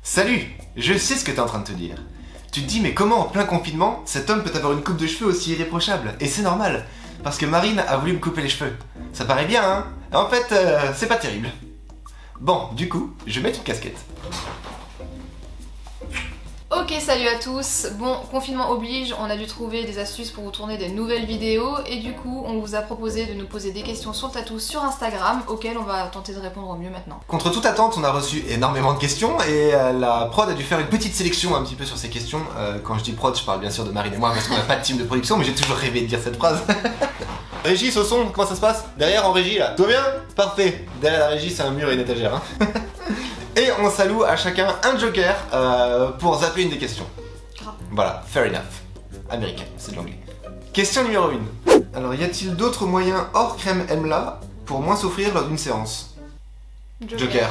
Salut! Je sais ce que t'es en train de te dire. Tu te dis mais comment en plein confinement, cet homme peut avoir une coupe de cheveux aussi irréprochable? Et c'est normal, parce que Marine a voulu me couper les cheveux. Ça paraît bien, hein? En fait, c'est pas terrible. Bon, du coup, je vais mettre une casquette. Ok, salut à tous. Bon, confinement oblige, on a dû trouver des astuces pour vous tourner des nouvelles vidéos et du coup, on vous a proposé de nous poser des questions sur le tatou sur Instagram auxquelles on va tenter de répondre au mieux maintenant. Contre toute attente, on a reçu énormément de questions et la prod a dû faire une petite sélection un petit peu sur ces questions. Quand je dis prod, je parle bien sûr de Marine et moi parce qu'on n'a pas de team de production, mais j'ai toujours rêvé de dire cette phrase. Régis au son, comment ça se passe? Derrière en régie là, tout va bien? Parfait. Derrière la régie, c'est un mur et une étagère. Hein. Et on s'alloue à chacun un joker pour zapper une des questions. Grave. Voilà, fair enough. Américain, c'est de l'anglais. Question numéro 1. Alors, y a-t-il d'autres moyens hors crème Emla pour moins souffrir lors d'une séance? Joker.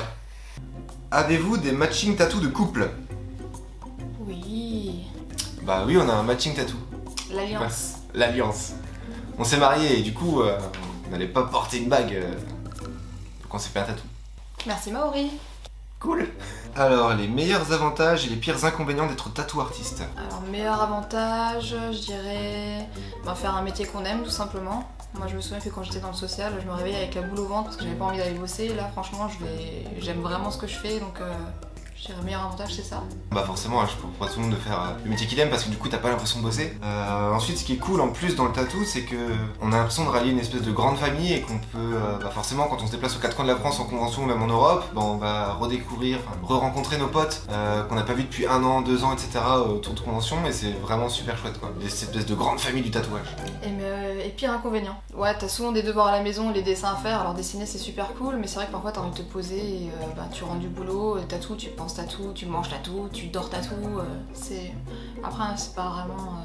Avez-vous des matching tattoos de couple? Oui. Bah oui, on a un matching tattoo. L'alliance. L'alliance. On s'est mariés et du coup, on n'allait pas porter une bague. Donc on s'est fait un tatou. Merci Maori. Cool. Alors, les meilleurs avantages et les pires inconvénients d'être tattoo artiste. Alors, meilleur avantage, je dirais faire un métier qu'on aime tout simplement. Moi je me souviens que quand j'étais dans le social, je me réveillais avec la boule au ventre parce que j'avais pas envie d'aller bosser. Et là franchement j'aime vraiment ce que je fais, donc je dirais meilleur avantage c'est ça. Bah forcément, je propose à tout le monde de faire le métier qu'il aime parce que du coup t'as pas l'impression de bosser. Ensuite, ce qui est cool en plus dans le tattoo, c'est que on a l'impression de rallier une espèce de grande famille et qu'on peut, forcément quand on se déplace aux quatre coins de la France en convention ou même en Europe, on va redécouvrir, re-rencontrer nos potes qu'on n'a pas vu depuis 1 an, 2 ans, etc. autour de conventions et c'est vraiment super chouette quoi. Cette espèce de grande famille du tatouage. Et pire inconvénient. Ouais, t'as souvent des devoirs à la maison, les dessins à faire, alors dessiner c'est super cool, mais c'est vrai que parfois t'as envie de te poser et tu rentres du boulot, tatou, tu penses tatou, tu manges tatou, tu dors tatou, Après c'est pas vraiment...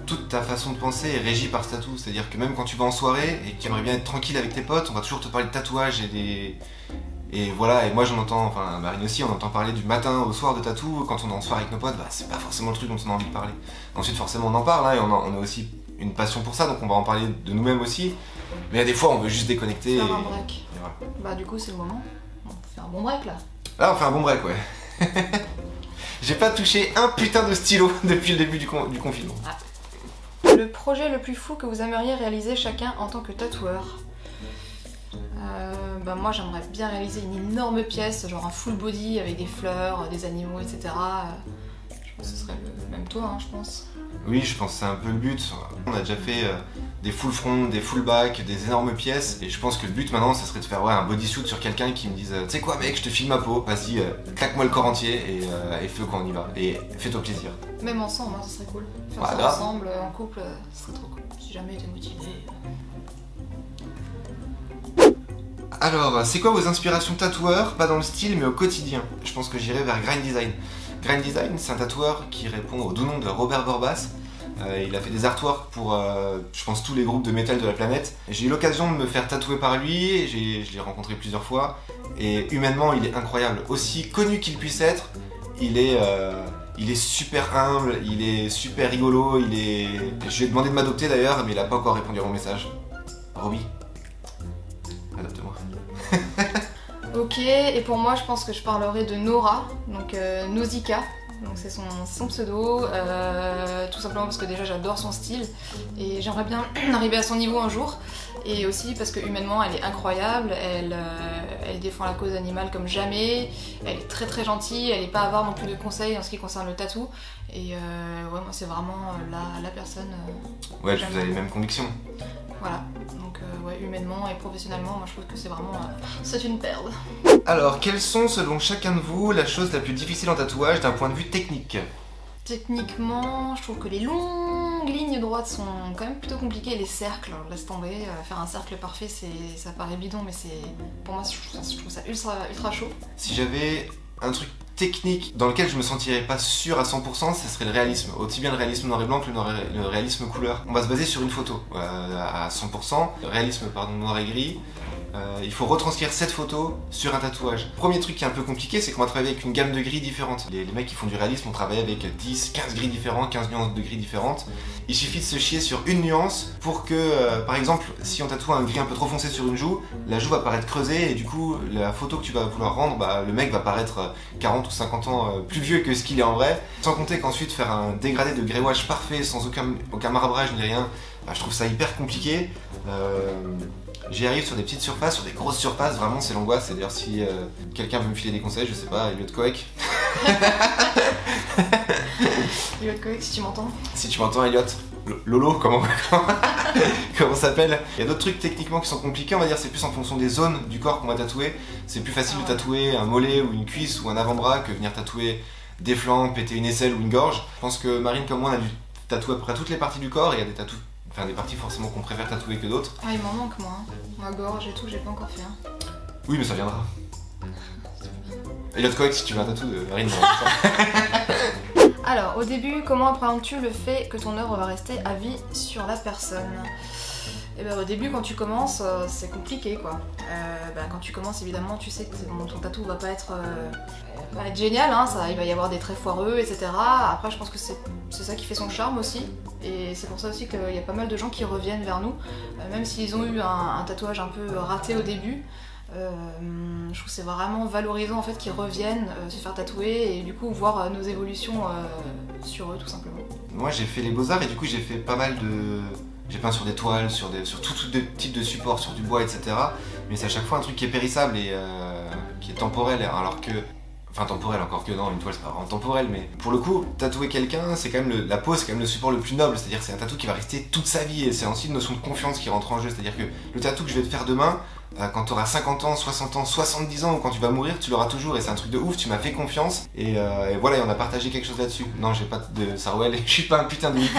Toute ta façon de penser est régie par ce tatou, c'est-à-dire que même quand tu vas en soirée et que tu aimerais bien être tranquille avec tes potes, on va toujours te parler de tatouage et voilà, et moi j'en entends, enfin Marine aussi, on entend parler du matin au soir de tatou, quand on est en soirée avec nos potes, c'est pas forcément le truc dont on a envie de parler. Ensuite forcément on en parle, hein, et on a aussi une passion pour ça, donc on va en parler de nous-mêmes aussi, mais il y a des fois on veut juste déconnecter. Faire un break. Et voilà. Bah du coup c'est le moment, on fait un bon break là. Là on fait un bon break, ouais. J'ai pas touché un putain de stylo depuis le début du confinement. Ah. Le projet le plus fou que vous aimeriez réaliser chacun en tant que tatoueur? Moi j'aimerais bien réaliser une énorme pièce, genre un full body avec des fleurs, des animaux, etc. Je pense que ce serait le même toi, hein, je pense. Oui, je pense que c'est un peu le but. On a déjà fait des full front, des full back, des énormes pièces. Et je pense que le but maintenant, ça serait de faire un bodysuit sur quelqu'un qui me dise tu sais quoi mec, je te file ma peau, vas-y, claque-moi le corps entier et fais-le quand on y va. Et fais-toi plaisir. Même ensemble, hein, ça serait cool. Faire ça grave. ensemble, en couple, ça serait trop cool. Si jamais t'es motivé. Alors, c'est quoi vos inspirations tatoueurs? Pas dans le style, mais au quotidien. Je pense que j'irai vers Grind Design. Grind Design, c'est un tatoueur qui répond au doux nom de Robert Borbas. Il a fait des artworks pour, je pense, tous les groupes de métal de la planète. J'ai eu l'occasion de me faire tatouer par lui, je l'ai rencontré plusieurs fois, et humainement, il est incroyable. Aussi connu qu'il puisse être, il est super humble, il est super rigolo, Je lui ai demandé de m'adopter d'ailleurs, mais il a pas encore répondu à mon message. Roby, adopte-moi. Ok, et pour moi je pense que je parlerai de Nora, donc Nausicaa. Donc c'est son pseudo, tout simplement parce que déjà j'adore son style et j'aimerais bien arriver à son niveau un jour. Et aussi parce que humainement elle est incroyable, elle défend la cause animale comme jamais, elle est très très gentille, elle n'est pas avare non plus de conseils en ce qui concerne le tatou. Et ouais, moi c'est vraiment la personne... Ouais, vous avez les mêmes convictions. Voilà, donc ouais, humainement et professionnellement, moi je trouve que c'est vraiment... c'est une perle. Alors, quelles sont selon chacun de vous la chose la plus difficile en tatouage d'un point de vue technique? Techniquement, je trouve que les longues lignes droites sont quand même plutôt compliquées. Les cercles, laisse tomber. Faire un cercle parfait, ça paraît bidon, mais pour moi, je trouve ça ultra chaud. Si j'avais un truc technique dans lequel je me sentirais pas sûr à 100%, ce serait le réalisme. Aussi bien le réalisme noir et blanc que le réalisme couleur. On va se baser sur une photo à 100%. Le réalisme, noir et gris. Il faut retranscrire cette photo sur un tatouage. Premier truc qui est un peu compliqué, c'est qu'on va travailler avec une gamme de gris différentes. Les mecs qui font du réalisme, on travaille avec 10, 15 gris différents, 15 nuances de gris différentes. Il suffit de se chier sur une nuance pour que, par exemple, si on tatoue un gris un peu trop foncé sur une joue, la joue va paraître creusée et du coup, la photo que tu vas vouloir rendre, le mec va paraître 40 ou 50 ans plus vieux que ce qu'il est en vrai. Sans compter qu'ensuite faire un dégradé de greywash parfait sans aucun marbrage ni rien, bah, je trouve ça hyper compliqué. J'y arrive sur des petites surfaces, sur des grosses surfaces, vraiment c'est l'angoisse. C'est d'ailleurs si quelqu'un veut me filer des conseils, je sais pas, Elliot Coec. Elliot Coec, si tu m'entends. Si tu m'entends, Elliot. Lolo, comment ça s'appelle? Il y a d'autres trucs techniquement qui sont compliqués, on va dire, c'est plus en fonction des zones du corps qu'on va tatouer. C'est plus facile de tatouer un mollet ou une cuisse ou un avant-bras que venir tatouer des flancs, péter une aisselle ou une gorge. Je pense que Marine comme moi on a dû tatouer à peu près toutes les parties du corps et il y a des parties forcément qu'on préfère tatouer que d'autres. Ah, il m'en manque moi, hein. Ma gorge et tout, j'ai pas encore fait. Hein. Oui, mais ça viendra. Elliot Coec, si tu veux un tatou de Marine. Alors, au début, comment appréhendes-tu le fait que ton œuvre va rester à vie sur la personne? Et ben, au début, quand tu commences, c'est compliqué quoi. Quand tu commences, évidemment, tu sais que ton tatou va pas être génial, hein, il va y avoir des traits foireux, etc. Après, je pense que c'est ça qui fait son charme aussi. Et c'est pour ça aussi qu'il y a pas mal de gens qui reviennent vers nous, même s'ils ont eu un tatouage un peu raté au début. Je trouve que c'est vraiment valorisant en fait qu'ils reviennent se faire tatouer et du coup voir nos évolutions sur eux tout simplement. Moi j'ai fait les beaux-arts et du coup j'ai fait pas mal de... J'ai peint sur des toiles, sur tout type de supports, sur du bois, etc. Mais c'est à chaque fois un truc qui est périssable et qui est temporel, alors que... Enfin temporel, encore que non, une toile c'est pas vraiment temporel, mais pour le coup, tatouer quelqu'un, c'est quand même la peau, c'est quand même le support le plus noble, c'est-à-dire c'est un tatou qui va rester toute sa vie et c'est aussi une notion de confiance qui rentre en jeu, c'est-à-dire que le tatou que je vais te faire demain, quand tu auras 50 ans, 60 ans, 70 ans ou quand tu vas mourir, tu l'auras toujours et c'est un truc de ouf, tu m'as fait confiance et voilà, et on a partagé quelque chose là-dessus. Non, j'ai pas de Sarwell et je suis pas un putain de hippie.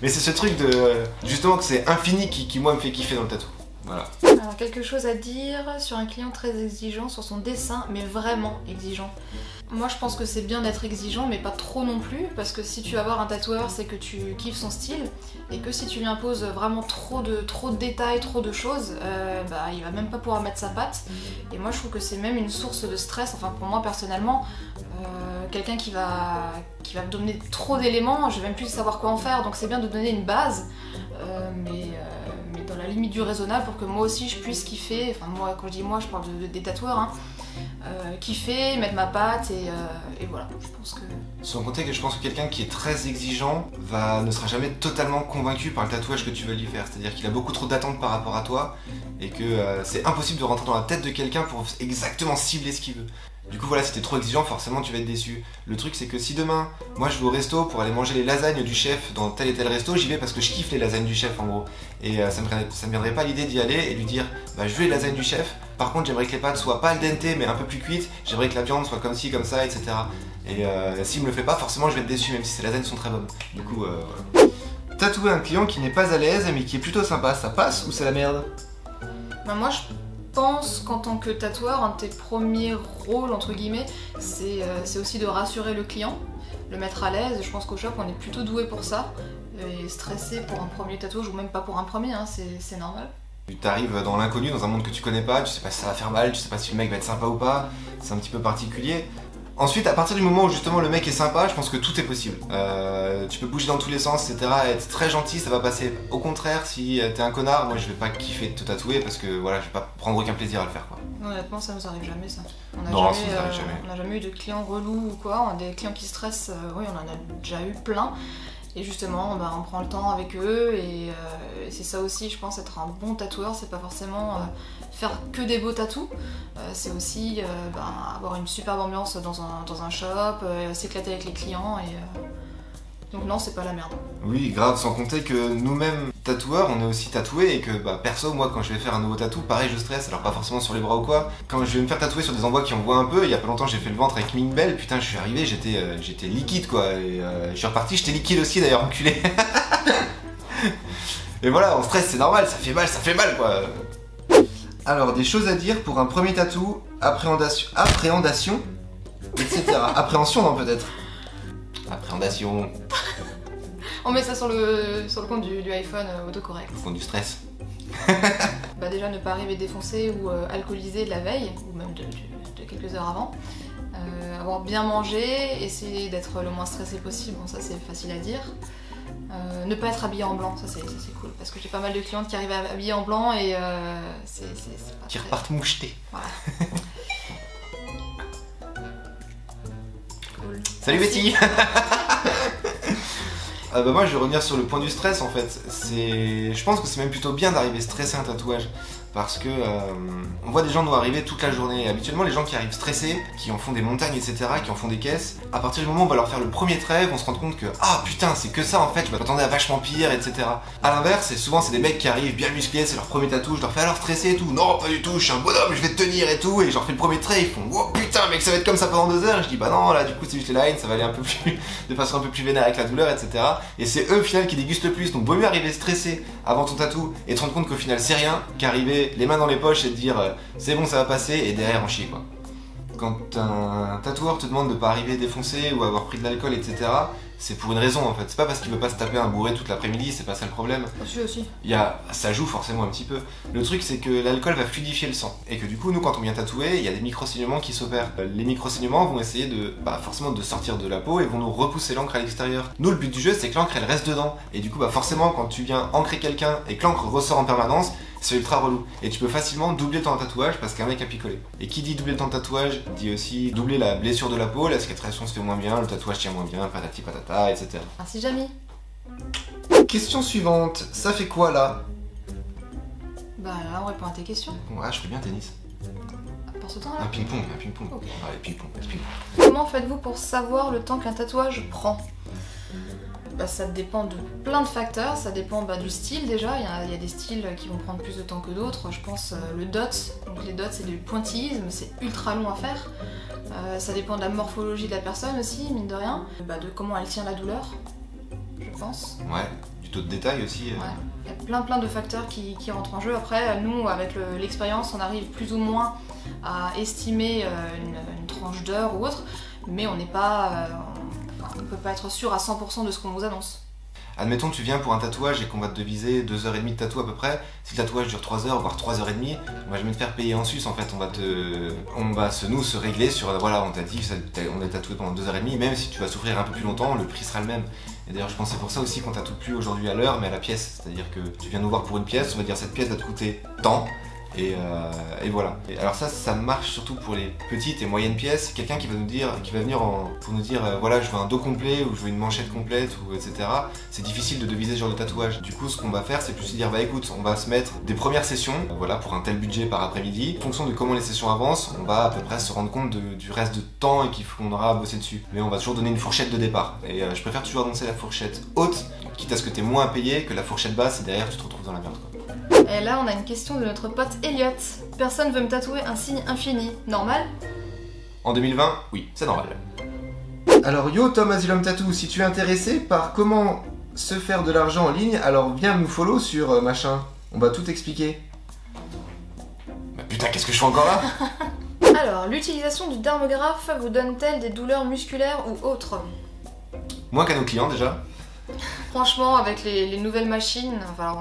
Mais c'est ce truc de justement que c'est infini qui moi me fait kiffer dans le tatou. Voilà. Alors, quelque chose à dire sur un client très exigeant sur son dessin, mais vraiment exigeant. Moi je pense que c'est bien d'être exigeant mais pas trop non plus, parce que si tu vas voir un tatoueur c'est que tu kiffes son style et que si tu lui imposes vraiment trop de détails, trop de choses, il va même pas pouvoir mettre sa patte. Et moi je trouve que c'est même une source de stress, enfin pour moi personnellement, quelqu'un qui va me donner trop d'éléments, je vais même plus savoir quoi en faire, donc c'est bien de donner une base, mais dans la limite du raisonnable pour que moi aussi je puisse kiffer, enfin moi quand je dis moi je parle des tatoueurs, hein. Kiffer, mettre ma patte et voilà, je pense que... Sans compter que je pense que quelqu'un qui est très exigeant ne sera jamais totalement convaincu par le tatouage que tu vas lui faire, c'est-à-dire qu'il a beaucoup trop d'attentes par rapport à toi et que c'est impossible de rentrer dans la tête de quelqu'un pour exactement cibler ce qu'il veut. Du coup voilà, si t'es trop exigeant, forcément tu vas être déçu. Le truc c'est que si demain, moi je vais au resto pour aller manger les lasagnes du chef dans tel et tel resto, j'y vais parce que je kiffe les lasagnes du chef en gros. Et ça me viendrait pas l'idée d'y aller et lui dire bah je veux les lasagnes du chef, par contre j'aimerais que les pâtes soient pas al dente mais un peu plus cuites, j'aimerais que la viande soit comme ci, comme ça, etc. Et s'il me le fait pas, forcément je vais être déçu même si ces lasagnes sont très bonnes. Du coup voilà. Tatouer un client qui n'est pas à l'aise mais qui est plutôt sympa, ça passe ou c'est la merde? Bah moi je pense qu'en tant que tatoueur, un de tes premiers rôles entre guillemets, c'est aussi de rassurer le client, le mettre à l'aise. Je pense qu'au shop on est plutôt doué pour ça. Et stressé pour un premier tatouage ou même pas pour un premier, hein, c'est normal. Tu t'arrives dans l'inconnu, dans un monde que tu connais pas, tu sais pas si ça va faire mal, tu sais pas si le mec va être sympa ou pas, c'est un petit peu particulier. Ensuite, à partir du moment où justement le mec est sympa, je pense que tout est possible. Tu peux bouger dans tous les sens, etc. Être très gentil, ça va passer. Au contraire, si t'es un connard, moi je vais pas kiffer de te tatouer parce que voilà, je vais pas prendre aucun plaisir à le faire quoi. Non, honnêtement, ça nous arrive jamais ça. Non, ça nous arrive jamais. On n'a jamais eu de clients relous ou quoi. On a des clients qui stressent, oui, on en a déjà eu plein. Et justement, on prend le temps avec eux et c'est ça aussi, je pense, être un bon tatoueur, c'est pas forcément faire que des beaux tatous, c'est aussi avoir une superbe ambiance dans un shop, s'éclater avec les clients et donc non, c'est pas la merde. Oui, grave, sans compter que nous-mêmes, tatoueurs, on est aussi tatoués et que perso, moi quand je vais faire un nouveau tatou, pareil je stresse, alors pas forcément sur les bras ou quoi. Quand je vais me faire tatouer sur des endroits qui en voient un peu, il y a pas longtemps j'ai fait le ventre avec Ming Bell, putain je suis arrivé, j'étais liquide quoi, et je suis reparti, j'étais liquide aussi d'ailleurs, enculé. Et voilà, on stresse, c'est normal, ça fait mal quoi. Alors, des choses à dire pour un premier tatou, appréhendation, etc. Appréhension non peut-être. Appréhendation. On met ça sur le compte du iPhone autocorrect. Le compte du stress. Déjà ne pas arriver défoncé ou alcoolisé de la veille, ou même de quelques heures avant. Avoir bien mangé, essayer d'être le moins stressé possible, bon ça c'est facile à dire. Ne pas être habillé en blanc, ça c'est cool, parce que j'ai pas mal de clientes qui arrivent habillées en blanc et c'est pas qui très... repartent mouchetés. Voilà. Cool. Salut Merci. Betty. Bah moi je vais revenir sur le point du stress en fait. Je pense que c'est même plutôt bien d'arriver stressé à un tatouage. Parce que on voit des gens nous arriver toute la journée. Et habituellement les gens qui arrivent stressés, qui en font des montagnes, etc., qui en font des caisses, à partir du moment où on va leur faire le premier trait, vont se rendre compte que ah putain c'est que ça en fait, je m'attendais à vachement pire, etc. A l'inverse, souvent c'est des mecs qui arrivent bien musclés, c'est leur premier tatou, je leur fais alors stressé et tout. Non pas du tout, je suis un bonhomme, je vais te tenir et tout. Et je leur fais le premier trait, ils font oh putain mec ça va être comme ça pendant 2 heures. Et je dis bah non là du coup c'est juste les lines, ça va aller un peu plus de façon un peu plus vénère avec la douleur, etc. Et c'est eux au final qui dégustent le plus. Donc vaut mieux arriver stressé avant ton tatou et te rendre compte qu'au final c'est rien, qu'arriver les mains dans les poches et te dire c'est bon ça va passer et derrière en chier quoi. Quand un tatoueur te demande de pas arriver défoncé ou avoir pris de l'alcool, etc., c'est pour une raison en fait. C'est pas parce qu'il veut pas se taper un bourré toute l'après-midi, c'est pas ça le problème. Aussi. Ça joue forcément un petit peu. Le truc c'est que l'alcool va fluidifier le sang. Et que du coup nous quand on vient tatouer, il y a des micro-saignements qui s'opèrent. Les micro-saignements vont essayer de forcément de sortir de la peau et vont nous repousser l'encre à l'extérieur. Nous le but du jeu c'est que l'encre elle reste dedans. Et du coup forcément quand tu viens ancrer quelqu'un et que l'encre ressort en permanence, c'est ultra relou. Et tu peux facilement doubler ton tatouage parce qu'un mec a picolé. Et qui dit doubler ton tatouage dit aussi doubler la blessure de la peau, la cicatrisation se fait moins bien, le tatouage tient moins bien, patati patata, etc. Merci Jamy. Question suivante, ça fait quoi là? Bah là on répond à tes questions. Ouais, je fais bien tennis. Pour ce temps là. Un ping-pong. Ok. Ouais, ping-pong. Comment faites-vous pour savoir le temps qu'un tatouage prend? Bah, ça dépend de plein de facteurs, ça dépend du style déjà, il y a des styles qui vont prendre plus de temps que d'autres, je pense le dot, donc les dots c'est du pointillisme, c'est ultra long à faire, ça dépend de la morphologie de la personne aussi, mine de rien, de comment elle tient la douleur, je pense. Ouais, du taux de détail aussi. Ouais, il y a plein de facteurs qui rentrent en jeu, après nous avec l'expérience on arrive plus ou moins à estimer une tranche d'heure ou autre, mais on n'est pas... on peut pas être sûr à 100% de ce qu'on vous annonce. Admettons tu viens pour un tatouage et qu'on va te deviser 2h30 de tatou à peu près. Si le tatouage dure 3h voire 3h30, on va jamais te faire payer en sus en fait. On va se régler sur voilà, on t'a dit on est tatoué pendant 2h30, même si tu vas souffrir un peu plus longtemps, le prix sera le même. Et d'ailleurs je pense que c'est pour ça aussi qu'on tatoue plus aujourd'hui à l'heure mais à la pièce. C'est-à-dire que tu viens nous voir pour une pièce, on va dire cette pièce va te coûter tant. Et voilà. Et alors ça marche surtout pour les petites et moyennes pièces. Quelqu'un qui va venir pour nous dire voilà je veux un dos complet ou je veux une manchette complète ou etc. C'est difficile de deviser ce genre de tatouage. Du coup ce qu'on va faire c'est plus se dire bah écoute on va se mettre des premières sessions voilà pour un tel budget par après-midi. En fonction de comment les sessions avancent, on va à peu près se rendre compte du reste de temps et qu'on aura à bosser dessus. Mais on va toujours donner une fourchette de départ. Et je préfère toujours annoncer la fourchette haute, quitte à ce que t'aies moins à payer que la fourchette basse et derrière tu te retrouves dans la merde quoi. Et là, on a une question de notre pote Elliot. Personne veut me tatouer un signe infini. Normal? En 2020, oui, c'est normal. Alors yo Tom Asylum Tattoo, si tu es intéressé par comment se faire de l'argent en ligne, alors viens nous follow sur machin. On va tout expliquer. Bah putain, qu'est-ce que je fais encore là? Alors, l'utilisation du dermographe vous donne-t-elle des douleurs musculaires ou autres? Moins qu'à nos clients déjà. Franchement, avec les nouvelles machines, enfin,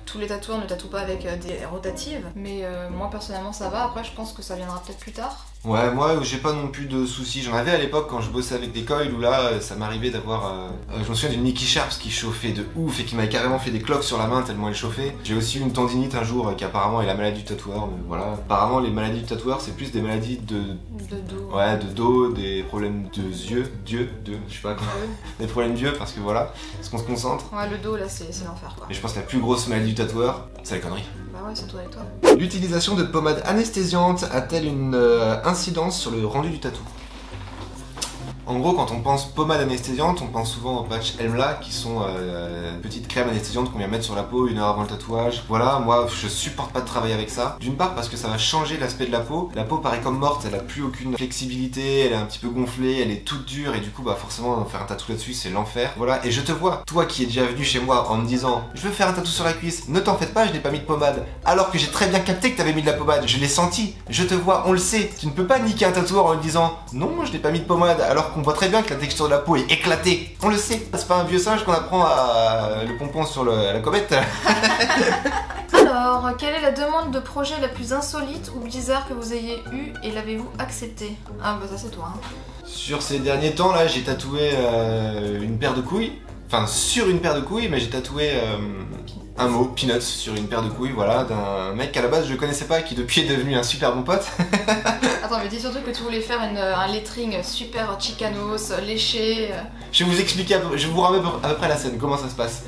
tous les tatoueurs ne tatouent pas avec des rotatives, mais moi personnellement ça va, après je pense que ça viendra peut-être plus tard. Ouais, moi j'ai pas non plus de soucis. J'en avais à l'époque quand je bossais avec des coils où là ça m'arrivait d'avoir. Je me souviens d'une Nicky Sharps qui chauffait de ouf et qui m'avait carrément fait des cloques sur la main tellement elle chauffait. J'ai aussi eu une tendinite un jour qui apparemment est la maladie du tatoueur, mais voilà. Apparemment les maladies du tatoueur c'est plus des maladies de dos. Ouais, de dos, des problèmes de yeux, je sais pas quoi. Des problèmes d'yeux parce que voilà, parce qu'on se concentre. Ouais, le dos là c'est l'enfer quoi. Et je pense que la plus grosse maladie du tatoueur, c'est la connerie. Bah ouais, surtout avec toi. L'utilisation de pommades anesthésiantes a-t-elle une incidence sur le rendu du tatou? En gros, quand on pense pommade anesthésiante, on pense souvent aux patchs Elmla qui sont petites crèmes anesthésiantes qu'on vient mettre sur la peau 1 heure avant le tatouage. Voilà, moi je supporte pas de travailler avec ça. D'une part parce que ça va changer l'aspect de la peau. La peau paraît comme morte, elle a plus aucune flexibilité, elle est un petit peu gonflée, elle est toute dure et du coup forcément faire un tatou là-dessus c'est l'enfer. Voilà, et je te vois, toi qui es déjà venu chez moi en me disant je veux faire un tatou sur la cuisse, ne t'en faites pas, je n'ai pas mis de pommade. Alors que j'ai très bien capté que t'avais mis de la pommade, je l'ai senti, je te vois, on le sait. Tu ne peux pas niquer un tatoueur en lui disant non je n'ai pas mis de pommade alors qu'on voit très bien que la texture de la peau est éclatée. On le sait. C'est pas un vieux singe qu'on apprend à le pompon sur la comète. Alors, quelle est la demande de projet la plus insolite ou bizarre que vous ayez eue et l'avez-vous acceptée? Ah bah ça c'est toi. Hein. Sur ces derniers temps là, j'ai tatoué une paire de couilles. Enfin sur une paire de couilles, mais j'ai tatoué un mot, peanuts, sur une paire de couilles, voilà, d'un mec qu'à la base je connaissais pas, qui depuis est devenu un super bon pote. Attends, mais dis surtout que tu voulais faire un lettering super chicanos, léché. Je vais vous expliquer, je vous ramène à peu près la scène, comment ça se passe.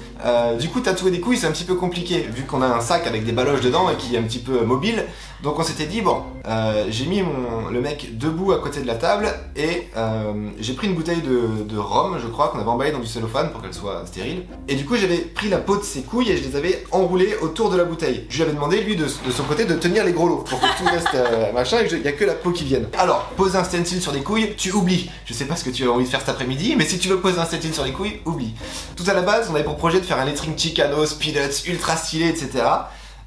Du coup, tatouer des couilles, c'est un petit peu compliqué, vu qu'on a un sac avec des baloches dedans et qui est un petit peu mobile. Donc on s'était dit, bon, j'ai mis le mec debout à côté de la table et j'ai pris une bouteille de rhum, je crois, qu'on avait emballée dans du cellophane pour qu'elle soit stérile. Et du coup, j'avais pris la peau de ses couilles et je les avais enroulées autour de la bouteille. Je lui avais demandé, lui, de son côté, de tenir les gros lots pour que tout reste machin et qu'il n'y a que la peau qui vienne. Alors, poser un stencil sur des couilles, tu oublies. Je sais pas ce que tu as envie de faire cet après-midi, mais si tu veux poser un stencil sur les couilles, oublie. Tout à la base, on avait pour projet de faire un lettering chicanos, peanuts, ultra stylé, etc.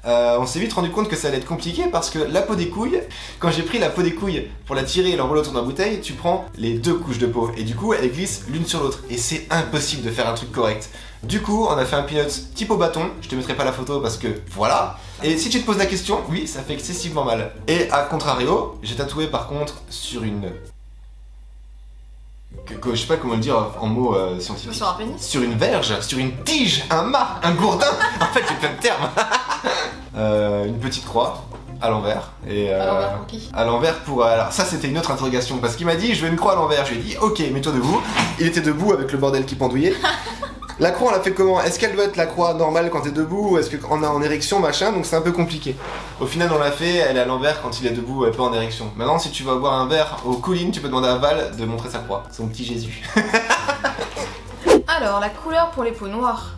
On s'est vite rendu compte que ça allait être compliqué parce que la peau des couilles, quand j'ai pris la peau des couilles pour la tirer et l'enrouler autour de la bouteille, tu prends les deux couches de peau et du coup elles glissent l'une sur l'autre et c'est impossible de faire un truc correct. Du coup on a fait un peanut type au bâton, je te mettrai pas la photo parce que voilà. Et si tu te poses la question, oui ça fait excessivement mal. Et à contrario, j'ai tatoué par contre sur une... je sais pas comment le dire en mots scientifiques. Sur un pénis ? Sur une verge, sur une tige, un mât, un gourdin. En fait, j'ai plein de termes. Une petite croix à l'envers. À l'envers pour qui ? À l'envers pour... alors ça, c'était une autre interrogation parce qu'il m'a dit, je veux une croix à l'envers. Je lui ai dit, ok, mets-toi debout. Il était debout avec le bordel qui pendouillait. La croix, on l'a fait comment? Est-ce qu'elle doit être la croix normale quand t'es debout ou est-ce qu'on a en érection, machin? Donc c'est un peu compliqué. Au final, on l'a fait, elle est à l'envers quand il est debout, elle est pas en érection. Maintenant, si tu vas boire un verre aux collines, tu peux demander à Val de montrer sa croix. Son petit Jésus. Alors, la couleur pour les peaux noires.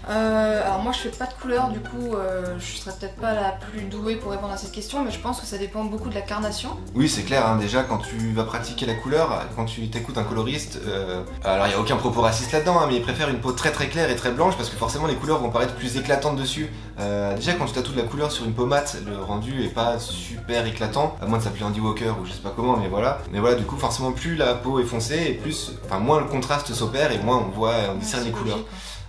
Alors moi je fais pas de couleur, du coup je serais peut-être pas la plus douée pour répondre à cette question, mais je pense que ça dépend beaucoup de la carnation. Oui c'est clair, hein, déjà quand tu vas pratiquer la couleur, quand tu t'écoutes un coloriste, alors il n'y a aucun propos raciste là-dedans, hein, mais il préfère une peau très très claire et très blanche parce que forcément les couleurs vont paraître plus éclatantes dessus. Déjà quand tu tatoues de la couleur sur une peau mate, le rendu est pas super éclatant, à moins de s'appeler Andy Walker ou je sais pas comment, mais voilà. Mais voilà, du coup forcément plus la peau est foncée et plus, enfin moins le contraste s'opère et moins on discerne les couleurs.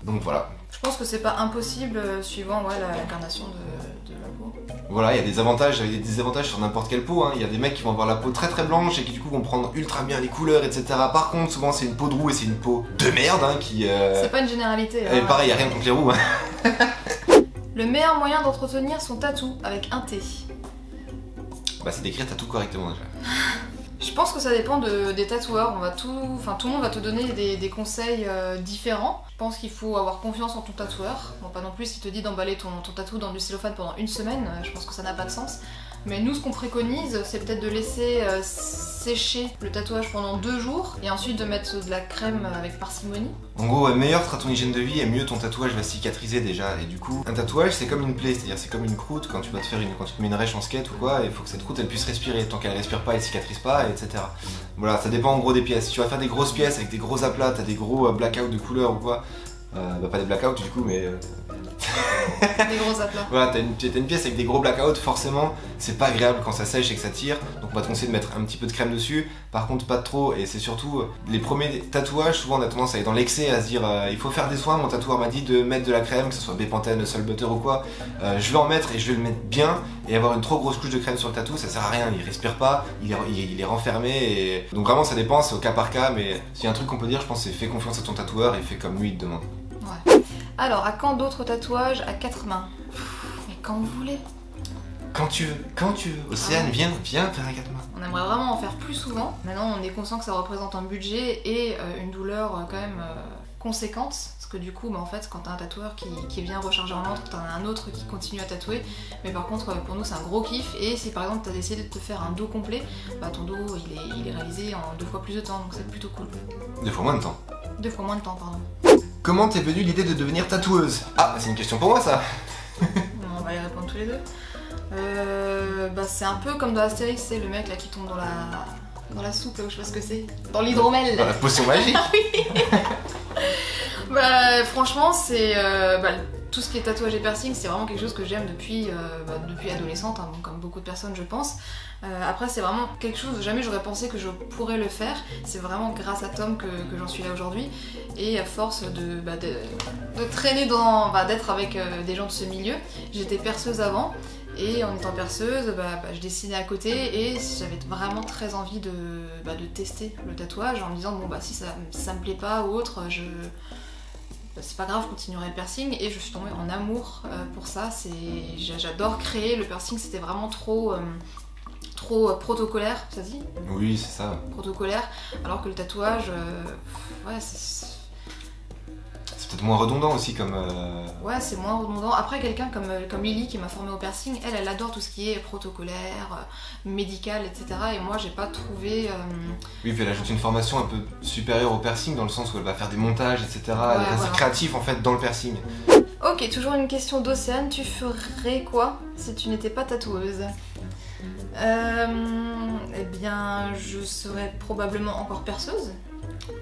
Donc voilà. Je pense que c'est pas impossible suivant la carnation de la peau. Voilà, il y a des avantages, il y a des désavantages sur n'importe quelle peau, hein. Il y a des mecs qui vont avoir la peau très très blanche et qui du coup vont prendre ultra bien les couleurs, etc. Par contre, souvent c'est une peau de roue et c'est une peau de merde, hein, qui... C'est pas une généralité. Et pareil, il y a rien contre les roues. Hein. Le meilleur moyen d'entretenir son tatou avec un T. Bah c'est d'écrire tatou correctement déjà. Je pense que ça dépend des tatoueurs, tout le monde va te donner des conseils différents. Je pense qu'il faut avoir confiance en ton tatoueur. Bon, pas non plus s'il te dit d'emballer ton tatou dans du cellophane pendant une semaine, je pense que ça n'a pas de sens. Mais nous, ce qu'on préconise, c'est peut-être de laisser sécher le tatouage pendant 2 jours et ensuite de mettre de la crème avec parcimonie. En gros, meilleur sera ton hygiène de vie et mieux ton tatouage va cicatriser déjà. Et du coup, un tatouage c'est comme une plaie, c'est-à-dire c'est comme une croûte quand tu vas te faire quand tu te mets une rêche en skate ou quoi, il faut que cette croûte elle puisse respirer. Tant qu'elle respire pas, elle cicatrise pas, etc. Voilà, ça dépend en gros des pièces. Si tu vas faire des grosses pièces avec des gros aplats, t'as des gros blackouts de couleur ou quoi, bah pas des blackouts du coup, mais... Des gros aplats. Voilà, t'as une pièce avec des gros blackouts, forcément, c'est pas agréable quand ça sèche et que ça tire, donc on va te conseiller de mettre un petit peu de crème dessus, par contre pas trop, et c'est surtout, les premiers tatouages, souvent on a tendance à aller dans l'excès, à se dire il faut faire des soins, mon tatoueur m'a dit de mettre de la crème, que ce soit Bepanthen, Sol Butter ou quoi, je vais en mettre et je vais le mettre bien, et avoir une trop grosse couche de crème sur le tatou, ça sert à rien, il respire pas, il est renfermé, et... donc vraiment ça dépend, c'est au cas par cas, mais s'il y a un truc qu'on peut dire, je pense c'est fais confiance à ton tatoueur et fais comme lui il te demande. Ouais. Alors, à quand d'autres tatouages à 4 mains? Mais quand vous voulez. Quand tu veux. Océane, viens faire un 4 mains. On aimerait vraiment en faire plus souvent. Maintenant, on est conscient que ça représente un budget et une douleur quand même conséquente. Parce que du coup, en fait, quand t'as un tatoueur qui vient recharger en l'autre, t'en as un autre qui continue à tatouer. Mais par contre, pour nous, c'est un gros kiff. Et si par exemple, t'as décidé de te faire un dos complet, bah ton dos, il est réalisé en 2 fois plus de temps. Donc c'est plutôt cool. 2 fois moins de temps. 2 fois moins de temps, pardon. Comment t'es venue l'idée de devenir tatoueuse? Ah, c'est une question pour moi ça. On va y répondre tous les deux. Bah c'est un peu comme dans Astérix, c'est le mec là qui tombe dans la soupe, là, où je sais pas ce que c'est. Dans l'hydromel. Dans la potion magique. Oui. Bah franchement c'est... tout ce qui est tatouage et piercing, c'est vraiment quelque chose que j'aime depuis adolescente, hein, comme beaucoup de personnes je pense. Après c'est vraiment quelque chose, jamais j'aurais pensé que je pourrais le faire. C'est vraiment grâce à Tom que j'en suis là aujourd'hui. Et à force de traîner d'être avec des gens de ce milieu, j'étais perceuse avant. Et en étant perceuse, je dessinais à côté et j'avais vraiment très envie de tester le tatouage en me disant bon si ça me plaît pas ou autre, c'est pas grave, je continuerai le piercing et je suis tombée en amour pour ça. J'adore créer, le piercing c'était vraiment trop protocolaire, ça se dit? Oui, c'est ça. Protocolaire, alors que le tatouage, ouais, c'est peut-être moins redondant aussi comme... Ouais, c'est moins redondant. Après, quelqu'un comme Lily qui m'a formée au piercing, elle adore tout ce qui est protocolaire, médical, etc. Et moi, j'ai pas trouvé... Oui, puis elle ajoute une formation un peu supérieure au piercing, dans le sens où elle va faire des montages, etc. Ouais, elle est assez voilà. créative en fait dans le piercing. Ok, toujours une question d'Océane. Tu ferais quoi si tu n'étais pas tatoueuse? Eh bien, je serais probablement encore perceuse.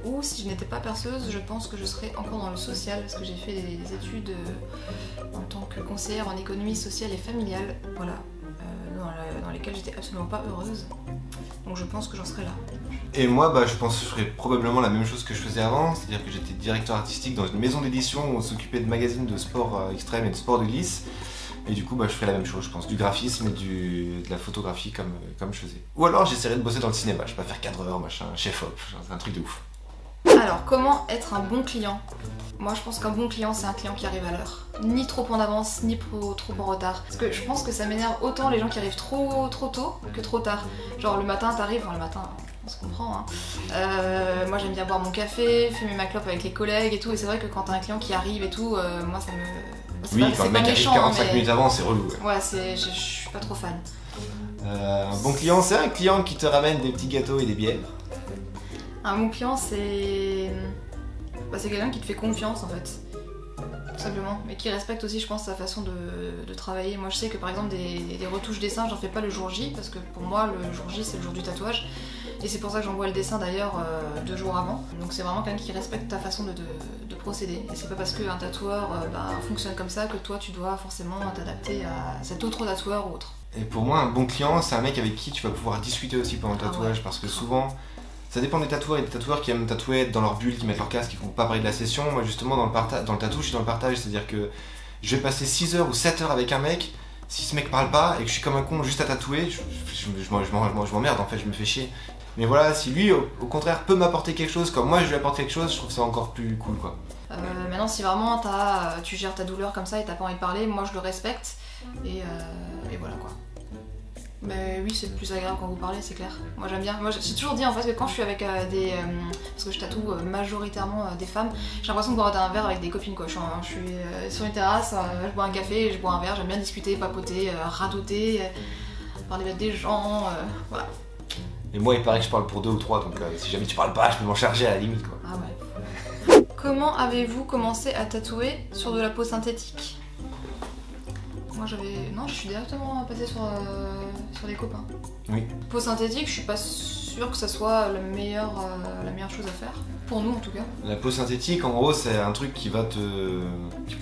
Ou si je n'étais pas perceuse, je pense que je serais encore dans le social, parce que j'ai fait des études en tant que conseillère en économie sociale et familiale, voilà, dans lesquelles j'étais absolument pas heureuse. Donc je pense que j'en serais là. Et moi, je pense que je ferais probablement la même chose que je faisais avant, c'est-à-dire que j'étais directeur artistique dans une maison d'édition où on s'occupait de magazines de sport extrême et de sport de glisse. Et du coup, je ferais la même chose, je pense, du graphisme et de la photographie comme je faisais. Ou alors j'essaierais de bosser dans le cinéma, je sais pas, faire cadreur, machin, chef-op, c'est un truc de ouf. Alors, comment être un bon client? Moi, je pense qu'un bon client, c'est un client qui arrive à l'heure. Ni trop en avance, ni trop en retard. Parce que je pense que ça m'énerve autant les gens qui arrivent trop tôt que trop tard. Genre le matin, t'arrives, enfin le matin, on se comprend, hein. Moi, j'aime bien boire mon café, fumer ma clope avec les collègues et tout. Et c'est vrai que quand t'as un client qui arrive et tout, moi, ça me... Oui, quand le mec arrive 45 minutes avant, c'est relou. Ouais, je suis pas trop fan. Un bon client, c'est un client qui te ramène des petits gâteaux et des bières. Un bon client, c'est quelqu'un qui te fait confiance en fait, tout simplement, mais qui respecte aussi, je pense, sa façon de travailler. Moi, je sais que par exemple des retouches dessins, j'en fais pas le jour J, parce que pour moi, le jour J, c'est le jour du tatouage, et c'est pour ça que j'envoie le dessin d'ailleurs 2 jours avant. Donc c'est vraiment quelqu'un qui respecte ta façon de procéder, et c'est pas parce qu'un tatoueur fonctionne comme ça que toi, tu dois forcément t'adapter à cet autre tatoueur ou autre. Et pour moi, un bon client, c'est un mec avec qui tu vas pouvoir discuter aussi pendant le tatouage, parce que souvent... Ça dépend des tatoueurs, il y a des tatoueurs qui aiment tatouer, être dans leur bulle, qui mettent leur casque, qui ne vont pas parler de la session. Moi justement dans le tatou, je suis dans le partage, c'est-à-dire que je vais passer 6 heures ou 7 heures avec un mec, si ce mec parle pas et que je suis comme un con juste à tatouer, je m'emmerde en fait, je me fais chier. Mais voilà, si lui au contraire peut m'apporter quelque chose, comme moi je lui apporte quelque chose, je trouve ça encore plus cool quoi. Maintenant si vraiment tu gères ta douleur comme ça et t'as pas envie de parler, moi je le respecte et voilà quoi. Mais oui, c'est plus agréable quand vous parlez, c'est clair. Moi j'aime bien. Moi j'ai toujours dit en fait que quand je suis avec parce que je tatoue majoritairement des femmes, j'ai l'impression de boire un verre avec des copines quoi. Je suis sur une terrasse, je bois un café, je bois un verre, j'aime bien discuter, papoter, radoter, parler des gens, voilà. Et moi il paraît que je parle pour 2 ou 3, donc si jamais tu parles pas, je peux m'en charger à la limite quoi. Ah ouais. Comment avez-vous commencé à tatouer sur de la peau synthétique? Moi non, je suis directement passée sur les copains. Oui. Peau synthétique, je suis pas sûre que ça soit la meilleure chose à faire. Pour nous en tout cas. La peau synthétique, en gros, c'est un truc qui peut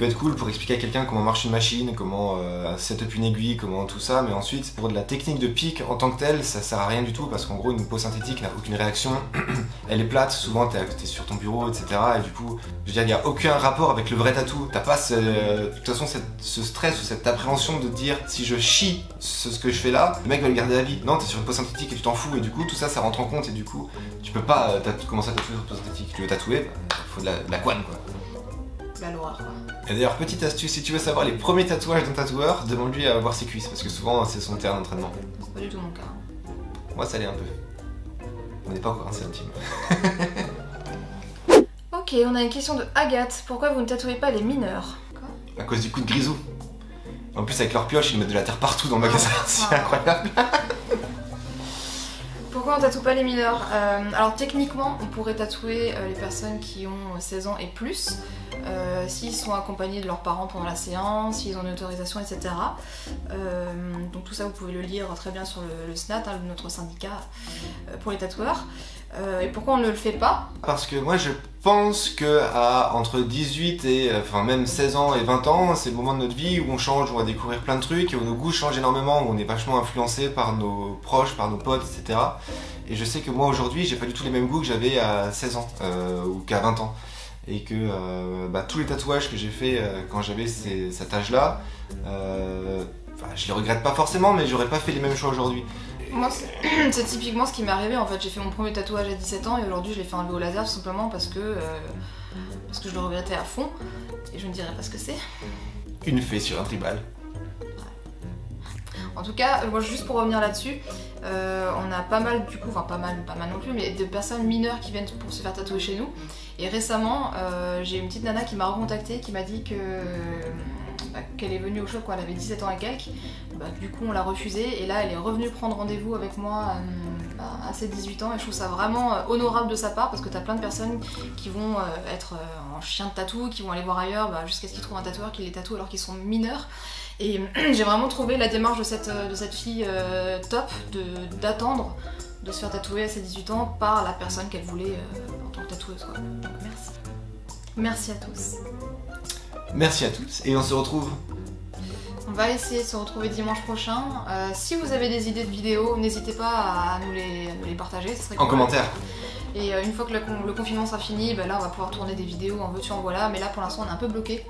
être cool pour expliquer à quelqu'un comment marche une machine, comment setup une aiguille, comment tout ça, mais ensuite, pour de la technique de pique en tant que telle, ça sert à rien du tout, parce qu'en gros, une peau synthétique n'a aucune réaction, elle est plate, souvent t'es sur ton bureau, etc. Et du coup, je veux dire, il n'y a aucun rapport avec le vrai tatou. T'as pas de toute façon ce stress ou cette appréhension de dire, si je chie ce que je fais là, le mec va le garder à vie. Non, t'es sur une peau synthétique et tu t'en fous, et du coup, tout ça, ça rentre en compte, et du coup, tu peux pas commencer à tatouer sur peau synthétique. Tu veux tatouer, faut de la couenne quoi. Bah l'horreur quoi. Et d'ailleurs, petite astuce, si tu veux savoir les premiers tatouages d'un tatoueur, demande-lui à voir ses cuisses, parce que souvent c'est son terrain d'entraînement. C'est pas du tout mon cas. Moi ça l'est un peu. On n'est pas encore assez intime. Ok, on a une question de Agathe. Pourquoi vous ne tatouez pas les mineurs? Quoi? À cause du coup de grisou. En plus avec leur pioche, ils mettent de la terre partout dans le magasin, c'est incroyable. Pourquoi on tatoue pas les mineurs? Alors techniquement, on pourrait tatouer les personnes qui ont 16 ans et plus, s'ils sont accompagnés de leurs parents pendant la séance, s'ils ont une autorisation, etc. Donc tout ça, vous pouvez le lire très bien sur le SNAT, notre syndicat pour les tatoueurs. Et pourquoi on ne le fait pas? Parce que moi je pense que entre 18 et même 16 ans et 20 ans, c'est le moment de notre vie où on change, où on va découvrir plein de trucs, et où nos goûts changent énormément, où on est vachement influencé par nos proches, par nos potes, etc. Et je sais que moi aujourd'hui, j'ai pas du tout les mêmes goûts que j'avais à 16 ans ou qu'à 20 ans. Et que tous les tatouages que j'ai fait quand j'avais cet âge-là, je les regrette pas forcément, mais j'aurais pas fait les mêmes choix aujourd'hui. Moi, c'est typiquement ce qui m'est arrivé en fait. J'ai fait mon premier tatouage à 17 ans et aujourd'hui je l'ai fait enlever au laser tout simplement parce que je le regrettais à fond et je ne dirais pas ce que c'est. Une fée sur un tribal. En tout cas, moi juste pour revenir là-dessus, on a pas mal du coup, enfin pas mal non plus, mais de personnes mineures qui viennent pour se faire tatouer chez nous. Et récemment, j'ai une petite nana qui m'a recontactée, qui m'a dit que qu'elle est venue au shop quand elle avait 17 ans et quelques. Du coup on l'a refusé et là elle est revenue prendre rendez-vous avec moi à ses 18 ans et je trouve ça vraiment honorable de sa part parce que t'as plein de personnes qui vont être en chien de tatou, qui vont aller voir ailleurs jusqu'à ce qu'ils trouvent un tatoueur qui les tatoue alors qu'ils sont mineurs. Et j'ai vraiment trouvé la démarche de cette fille top d'attendre de se faire tatouer à ses 18 ans par la personne qu'elle voulait en tant que tatoueuse quoi. Donc merci. Merci à tous. Merci à tous et on se retrouve. On va essayer de se retrouver dimanche prochain. Si vous avez des idées de vidéos, n'hésitez pas à nous les partager. Ça serait cool. En commentaire. Et une fois que le confinement sera fini, là on va pouvoir tourner des vidéos en veux-tu en voilà. Mais là pour l'instant on est un peu bloqué.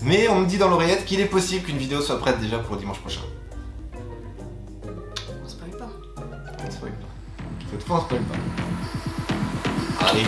Mais on me dit dans l'oreillette qu'il est possible qu'une vidéo soit prête déjà pour dimanche prochain. On spoil pas. On spoil pas. Cette fois on spoil pas. Allez.